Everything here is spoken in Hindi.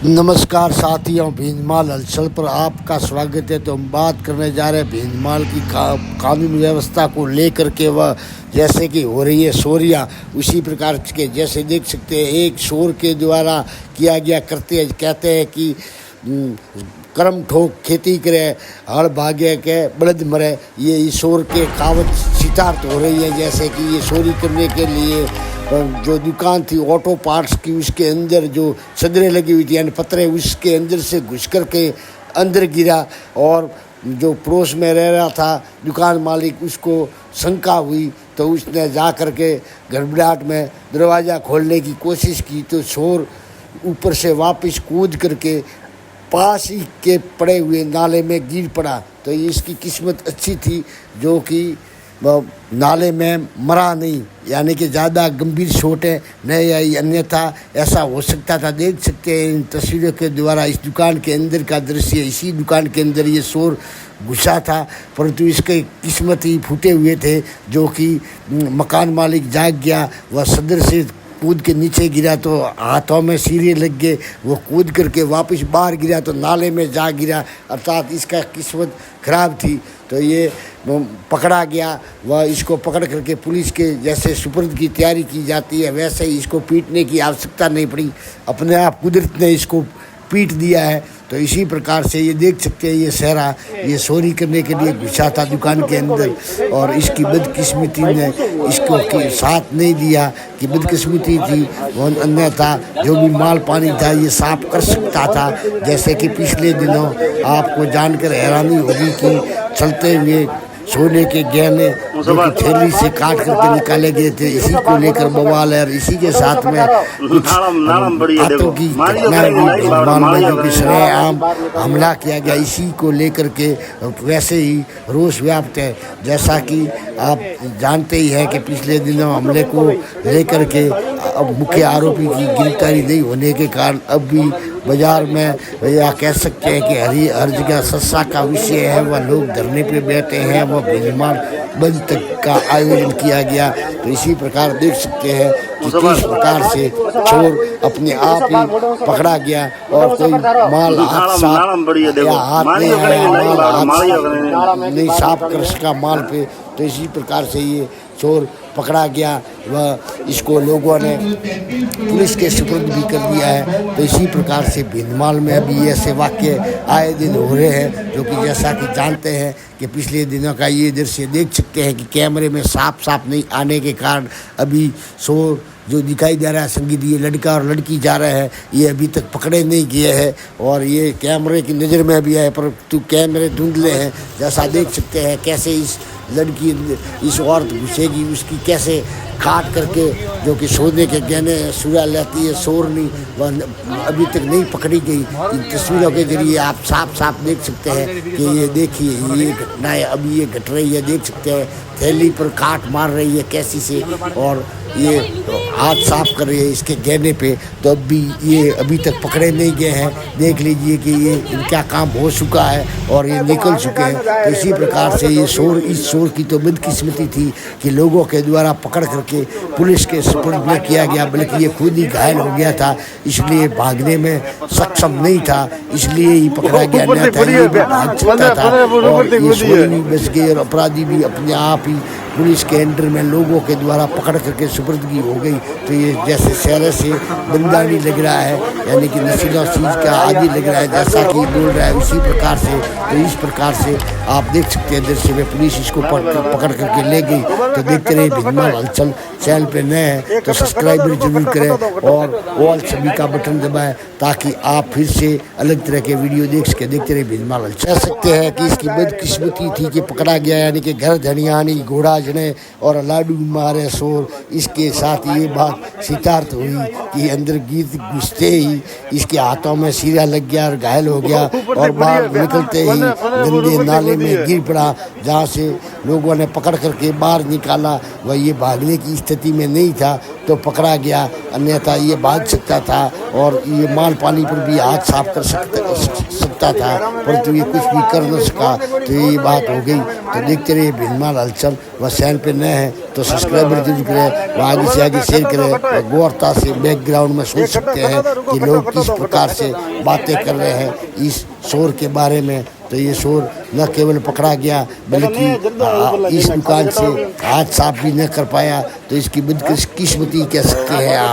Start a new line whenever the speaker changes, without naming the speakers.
नमस्कार साथियों, भीनमाल हलचल पर आपका स्वागत है। तो हम बात करने जा रहे हैं भीनमाल की कानून व्यवस्था को लेकर के। वह जैसे कि हो रही है चोरियाँ, उसी प्रकार के जैसे देख सकते हैं एक शोर के द्वारा किया गया करते कहते हैं कि कर्म ठोक खेती करे, हड़ भागे के बलद मरे। ये ईश्वर के कावत सितार्थ हो रही है। जैसे कि ये चोरी करने के लिए जो दुकान थी ऑटो पार्ट्स की, उसके अंदर जो सदरें लगी हुई थी यानी पत्रे, उसके अंदर से घुस कर के अंदर गिरा। और जो पड़ोस में रह रहा था दुकान मालिक, उसको शंका हुई तो उसने जा कर के घबराहट में दरवाज़ा खोलने की कोशिश की तो चोर ऊपर से वापस कूद करके पास ही के पड़े हुए नाले में गिर पड़ा। तो इसकी किस्मत अच्छी थी जो कि नाले में मरा नहीं, यानी कि ज़्यादा गंभीर चोटें नहीं आई, अन्यथा ऐसा हो सकता था। देख सकते हैं इन तस्वीरों के द्वारा इस दुकान के अंदर का दृश्य। इसी दुकान के अंदर ये चोर घुसा था, परंतु इसके किस्मत ही फूटे हुए थे जो कि मकान मालिक जाग गया। वह सदर से कूद के नीचे गिरा तो हाथों में सीरे लग गए। वो कूद करके वापस बाहर गिरा तो नाले में जा गिरा, अर्थात इसका किस्मत खराब थी। तो ये पकड़ा गया। वह इसको पकड़ करके पुलिस के जैसे सुपुर्द की तैयारी की जाती है, वैसे ही इसको पीटने की आवश्यकता नहीं पड़ी, अपने आप कुदरत ने इसको पीट दिया है। तो इसी प्रकार से ये देख सकते हैं ये सहरा ये चोरी करने के लिए घुसा था दुकान के अंदर, और इसकी बदकिस्मती ने इसको साथ नहीं दिया कि बदकिस्मती थी। वो अन्यथा जो भी माल पानी था ये साफ कर सकता था। जैसे कि पिछले दिनों आपको जानकर हैरानी होगी कि चलते हुए सोने के गहने जो कि थैली से काट करके निकाले गए थे, इसी को लेकर बवाल है। और इसी के साथ में कुछ आतंकी घटनाएं भी भीनमाल में जो कि सरेआम हमला किया गया, इसी को लेकर के वैसे ही रोष व्याप्त है। जैसा कि आप जानते ही हैं कि पिछले दिनों हमले को लेकर के अब मुख्य आरोपी की गिरफ्तारी नहीं होने के कारण अब भी बाजार में या कह सकते हैं कि हर जगह सस्ता का विषय है। वह लोग धरने पे बैठे हैं। वह भीनमाल बंद तक का आयोजन किया गया। तो इसी प्रकार देख सकते हैं कि किस प्रकार से चोर अपने आप ही पकड़ा गया और कोई माल हाथ साफ या हाथ नहीं आया, माल हाथ नहीं साफ कर सका माल पे। तो इसी प्रकार से ये चोर पकड़ा गया। वह इसको लोगों ने पुलिस के सुपुर्द भी कर दिया है। तो इसी प्रकार से भीनमाल में अभी ऐसे वाक़ये आए दिन हो रहे हैं जो कि जैसा कि जानते हैं कि पिछले दिनों का ये दृश्य देख सकते हैं कि कैमरे में साफ नहीं आने के कारण अभी चोर जो दिखाई दे रहा है संगीत, ये लड़का और लड़की जा रहे हैं, ये अभी तक पकड़े नहीं गए हैं और ये कैमरे की नज़र में भी है, परंतु कैमरे धुंधले हैं। जैसा देख सकते हैं कैसे इस लड़की इस औरत घुसेगी, उसकी कैसे काट करके जो कि सोने के गहने सुरा लेती है चोरनी, वह अभी तक नहीं पकड़ी गई। इन तस्वीरों के जरिए आप साफ देख सकते हैं कि ये देखिए ये घटनाएं अभी ये घट रही है। देख सकते हैं थैली पर काट मार रही है कैसी से, और ये हाथ साफ कर रही है इसके गहने पे। तो अब भी ये अभी तक पकड़े नहीं गए हैं। देख लीजिए कि ये इनका काम हो चुका है और ये निकल चुके हैं। तो इसी प्रकार से ये चोर, इस चोर की तो बदकिस्मती थी कि लोगों के द्वारा पकड़ करके पुलिस के सुपुर्द में किया गया, बल्कि ये खुद ही घायल हो गया था, इसलिए भागने में सक्षम नहीं था, इसलिए ही पकड़ा गया। नहीं था ये भी भाग सकता था और ये चोरी भी बच गई और अपराधी भी अपने आप ही पुलिस के अंडर में लोगों के द्वारा पकड़ करके सुपुर्दगी हो गई। तो ये जैसे शहर से बंदानी लग रहा है, यानी कि नशीला चीज़ का आदि लग रहा है, जैसा कि बोल रहा है उसी प्रकार से। तो इस प्रकार से आप देख सकते हैं दृश्य में पुलिस इसको पकड़ करके ले गई। तो देखते रहे भीनमाल हलचल। चैनल पे नए हैं तो सब्सक्राइबर जरूर करें और ऑल सभी का बटन दबाएं ताकि आप फिर से अलग तरह के वीडियो देख सके। देखते रहे भीनमाल हलचल। कह सकते हैं कि इसकी बदकिस्मती थी कि पकड़ा गया, यानी कि घर धनियानी घोड़ा जने और लाडू मारे शोर। इसके साथ ये बात सितार्थ हुई कि अंदर गीत घुसते ही इसके हाथों में सीरा लग गया और घायल हो गया और बाहर निकलते ही गंदे नाले में गिर पड़ा, जहाँ से लोगों ने पकड़ करके बाहर निकाला। वह ये भागने की स्थिति में नहीं था तो पकड़ा गया, अन्यथा ये भाग सकता था और ये माल पानी पर भी हाथ साफ कर सकता सकता था, परंतु ये कुछ भी कर न सका। तो ये बात हो गई। तो देखते रहिए भिंडमाल हलचल। वह चैनल पे नए हैं तो सब्सक्राइबर जरूर करें, वह आगे से आगे शेयर करें। गौरता से बैकग्राउंड में सोच सकते हैं कि लोग किस प्रकार से बातें कर रहे हैं इस शोर के बारे में। तो ये शोर न केवल पकड़ा गया बल्कि इस दुकान से हाथ साफ भी न कर पाया। तो इसकी बदकिस्मती कह सकते हैं आप।